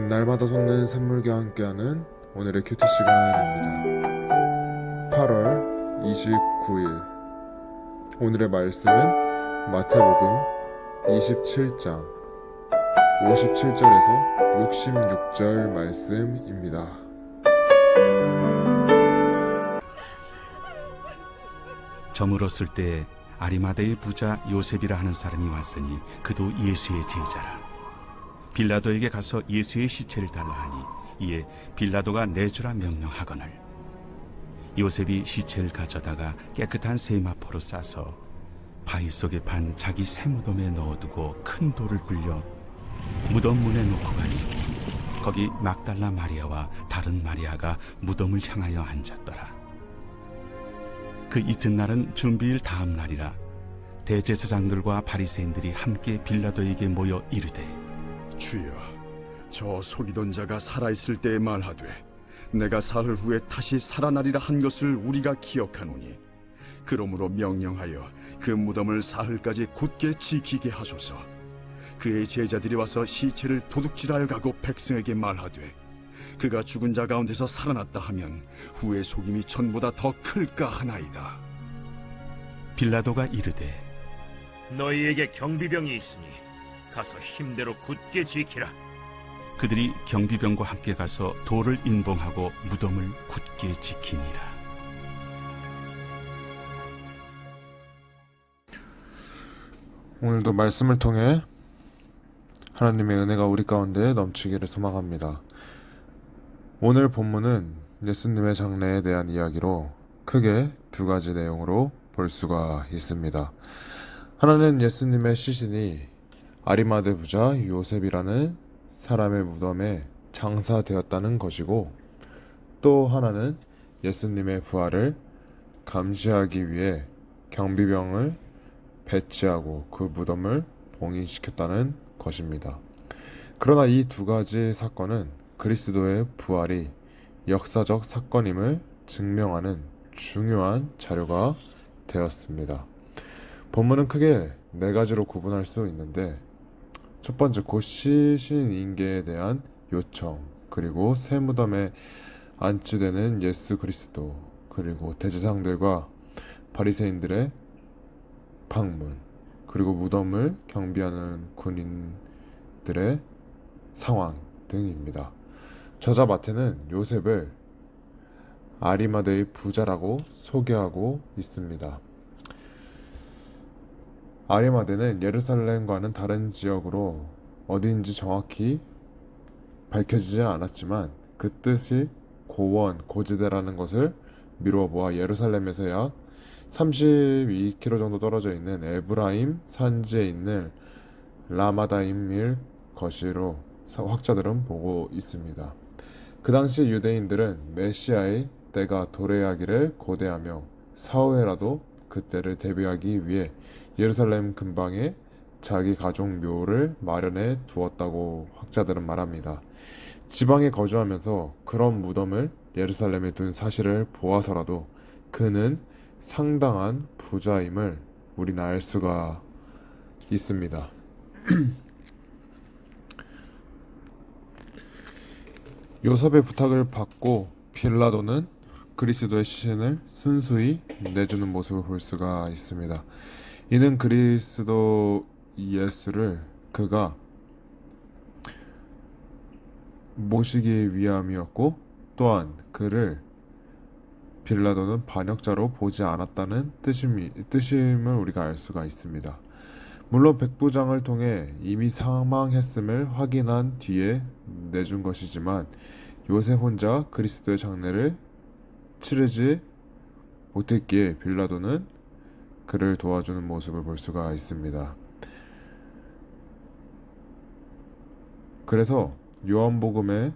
날마다 솟는 샘물과 함께하는 오늘의 큐티 시간입니다. 8월 29일 오늘의 말씀은 마태복음 27장 57절에서 66절 말씀입니다. 저물었을 때 아리마다의 부자 요셉이라 하는 사람이 왔으니 그도 예수의 제자라. 빌라도에게 가서 예수의 시체를 달라 하니 이에 빌라도가 내주라 명령하거늘 요셉이 시체를 가져다가 깨끗한 세마포로 싸서 바위 속에 반 자기 새 무덤에 넣어두고 큰 돌을 굴려 무덤 문에 놓고 가니 거기 막달라 마리아와 다른 마리아가 무덤을 향하여 앉았더라. 그 이튿날은 준비일 다음 날이라. 대제사장들과 바리새인들이 함께 빌라도에게 모여 이르되 주여, 저 속이던 자가 살아있을 때에 말하되 내가 사흘 후에 다시 살아나리라 한 것을 우리가 기억하노니 그러므로 명령하여 그 무덤을 사흘까지 굳게 지키게 하소서. 그의 제자들이 와서 시체를 도둑질하여 가고 백성에게 말하되 그가 죽은 자 가운데서 살아났다 하면 후의 속임이 전보다 더 클까 하나이다. 빌라도가 이르되 너희에게 경비병이 있으니 가서 힘대로 굳게 지키라. 그들이 경비병과 함께 가서 돌을 인봉하고 무덤을 굳게 지키니라. 오늘도 말씀을 통해 하나님의 은혜가 우리 가운데 넘치기를 소망합니다. 오늘 본문은 예수님의 장례에 대한 이야기로 크게 두 가지 내용으로 볼 수가 있습니다. 하나는 예수님의 시신이 아리마대 부자 요셉이라는 사람의 무덤에 장사되었다는 것이고, 또 하나는 예수님의 부활을 감시하기 위해 경비병을 배치하고 그 무덤을 봉인시켰다는 것입니다. 그러나 이 두 가지 사건은 그리스도의 부활이 역사적 사건임을 증명하는 중요한 자료가 되었습니다. 본문은 크게 네 가지로 구분할 수 있는데, 첫 번째, 곧 시신 인계에 대한 요청, 그리고 새 무덤에 안치되는 예수 그리스도, 그리고 대제사장들과 바리새인들의 방문, 그리고 무덤을 경비하는 군인들의 상황 등입니다. 저자 마태는 요셉을 아리마대의 부자라고 소개하고 있습니다. 아리마대는 예루살렘과는 다른 지역으로 어디인지 정확히 밝혀지지 않았지만 그 뜻이 고원, 고지대라는 것을 미루어 보아 예루살렘에서 약 32km 정도 떨어져 있는 에브라임 산지에 있는 라마다임일 것으로 학자들은 보고 있습니다. 그 당시 유대인들은 메시아의 때가 도래하기를 고대하며 사후에라도 그때를 대비하기 위해 예루살렘 근방에 자기 가족 묘를 마련해 두었다고 학자들은 말합니다. 지방에 거주하면서 그런 무덤을 예루살렘에 둔 사실을 보아서라도 그는 상당한 부자임을 우리는 알 수가 있습니다. 요셉의 부탁을 받고 빌라도는 그리스도의 시신을 순수히 내주는 모습을 볼 수가 있습니다. 이는 그리스도 예수를 그가 모시기 위함이었고, 또한 그를 빌라도는 반역자로 보지 않았다는 뜻임을 우리가 알 수가 있습니다. 물론 백부장을 통해 이미 사망했음을 확인한 뒤에 내준 것이지만 요셉 혼자 그리스도의 장례를 치르지 못했기에 빌라도는 그를 도와주는 모습을 볼 수가 있습니다. 그래서 요한복음에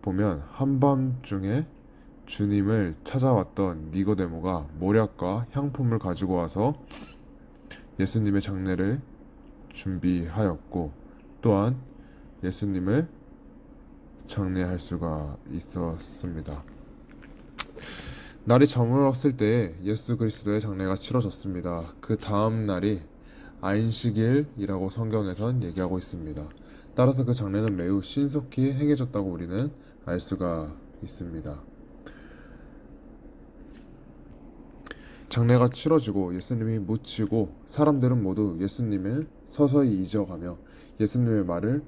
보면 한밤중에 주님을 찾아왔던 니고데모가 모략과 향품을 가지고 와서 예수님의 장례를 준비하였고, 또한 예수님을 장례할 수가 있었습니다. 날이 저물었을 때에 예수 그리스도의 장례가 치러졌습니다. 그 다음 날이 안식일이라고 성경에선 얘기하고 있습니다. 따라서 그 장례는 매우 신속히 행해졌다고 우리는 알 수가 있습니다. 장례가 치러지고 예수님이 묻히고 사람들은 모두 예수님을 서서히 잊어가며 예수님의 말을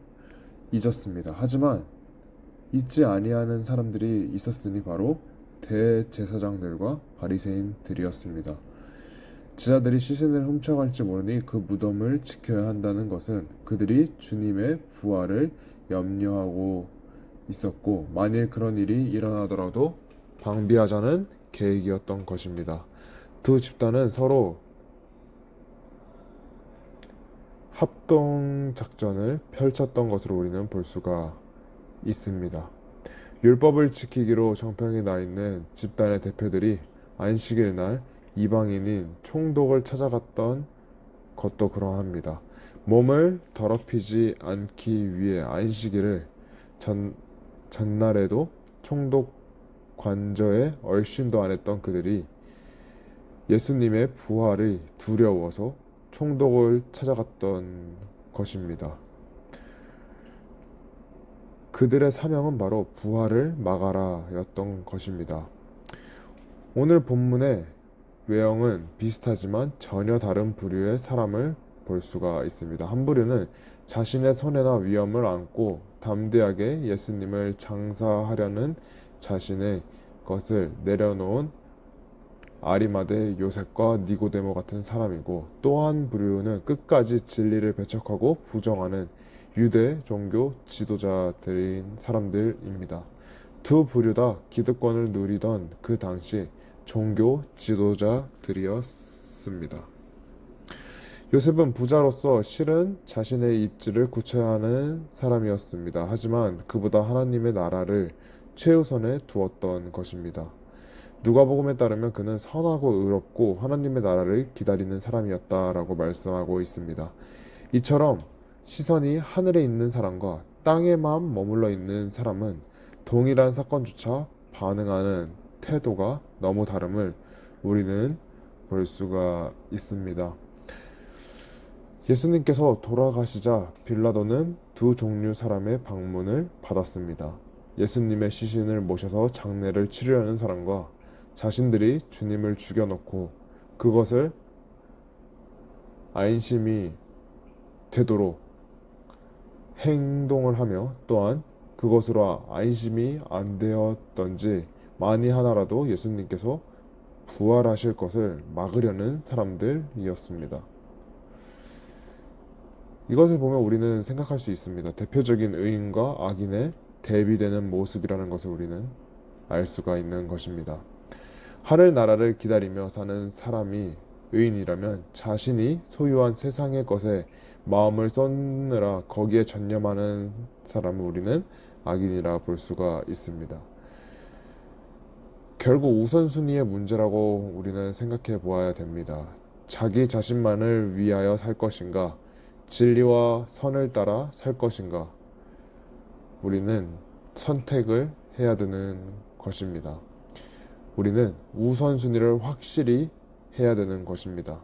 잊었습니다. 하지만 잊지 아니하는 사람들이 있었으니 바로 대제사장들과 바리새인들이었습니다. 제자들이 시신을 훔쳐갈지 모르니 그 무덤을 지켜야 한다는 것은 그들이 주님의 부활을 염려하고 있었고 만일 그런 일이 일어나더라도 방비하자는 계획이었던 것입니다. 두 집단은 서로 합동 작전을 펼쳤던 것으로 우리는 볼 수가 있습니다. 율법을 지키기로 정평이 나 있는 집단의 대표들이 안식일 날 이방인인 총독을 찾아갔던 것도 그러합니다. 몸을 더럽히지 않기 위해 안식일을 전날에도 총독 관저에 얼씬도 안 했던 그들이 예수님의 부활이 두려워서 총독을 찾아갔던 것입니다. 그들의 사명은 바로 부활을 막아라 였던 것입니다. 오늘 본문의 외형은 비슷하지만 전혀 다른 부류의 사람을 볼 수가 있습니다. 한 부류는 자신의 손해나 위험을 안고 담대하게 예수님을 장사하려는 자신의 것을 내려놓은 아리마대 요셉과 니고데모 같은 사람이고, 또 한 부류는 끝까지 진리를 배척하고 부정하는 유대 종교 지도자들인 사람들입니다. 두 부류 다 기득권을 누리던 그 당시 종교 지도자들이었습니다. 요셉은 부자로서 실은 자신의 입지를 굳혀야 하는 사람이었습니다. 하지만 그보다 하나님의 나라를 최우선에 두었던 것입니다. 누가복음에 따르면 그는 선하고 의롭고 하나님의 나라를 기다리는 사람이었다라고 말씀하고 있습니다. 이처럼 시선이 하늘에 있는 사람과 땅에만 머물러 있는 사람은 동일한 사건조차 반응하는 태도가 너무 다름을 우리는 볼 수가 있습니다. 예수님께서 돌아가시자 빌라도는 두 종류 사람의 방문을 받았습니다. 예수님의 시신을 모셔서 장례를 치르려는 사람과 자신들이 주님을 죽여놓고 그것을 안심이 되도록 행동을 하며, 또한 그것으로 안심이 안 되었던지 만이 하나라도 예수님께서 부활하실 것을 막으려는 사람들이었습니다. 이것을 보면 우리는 생각할 수 있습니다. 대표적인 의인과 악인의 대비되는 모습이라는 것을 우리는 알 수가 있는 것입니다. 하늘 나라를 기다리며 사는 사람이 의인이라면 자신이 소유한 세상의 것에 마음을 쏟느라 거기에 전념하는 사람을 우리는 악인이라 볼 수가 있습니다. 결국 우선순위의 문제라고 우리는 생각해 보아야 됩니다. 자기 자신만을 위하여 살 것인가, 진리와 선을 따라 살 것인가, 우리는 선택을 해야 되는 것입니다. 우리는 우선순위를 확실히 해야 되는 것입니다.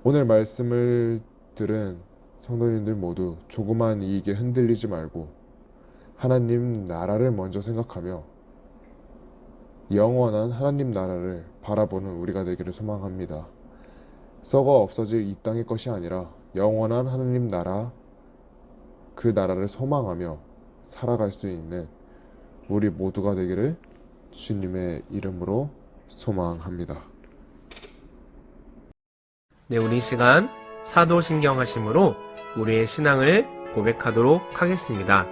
오늘 말씀을 들은 성도님들 모두 조그만 이익에 흔들리지 말고 하나님 나라를 먼저 생각하며 영원한 하나님 나라를 바라보는 우리가 되기를 소망합니다. 썩어 없어질 이 땅의 것이 아니라 영원한 하나님 나라, 그 나라를 소망하며 살아갈 수 있는 우리 모두가 되기를 주님의 이름으로 소망합니다. 네, 우리 이 시간 사도신경하심으로 우리의 신앙을 고백하도록 하겠습니다.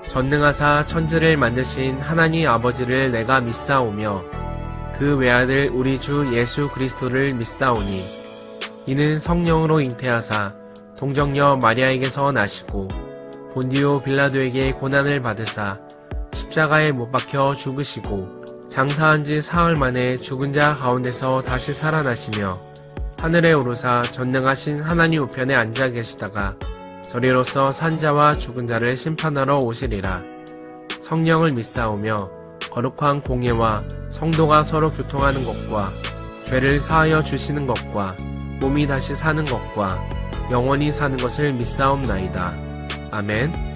전능하사 천지를 만드신 하나님 아버지를 내가 믿사오며 그 외아들 우리 주 예수 그리스도를 믿사오니 이는 성령으로 잉태하사 동정녀 마리아에게서 나시고 본디오 빌라도에게 고난을 받으사 십자가에 못 박혀 죽으시고 장사한 지 사흘 만에 죽은 자 가운데서 다시 살아나시며 하늘에 오르사 전능하신 하나님 우편에 앉아 계시다가 저리로서 산자와 죽은 자를 심판하러 오시리라. 성령을 믿사오며 거룩한 공예와 성도가 서로 교통하는 것과 죄를 사하여 주시는 것과 몸이 다시 사는 것과 영원히 사는 것을 믿사옵나이다. 아멘.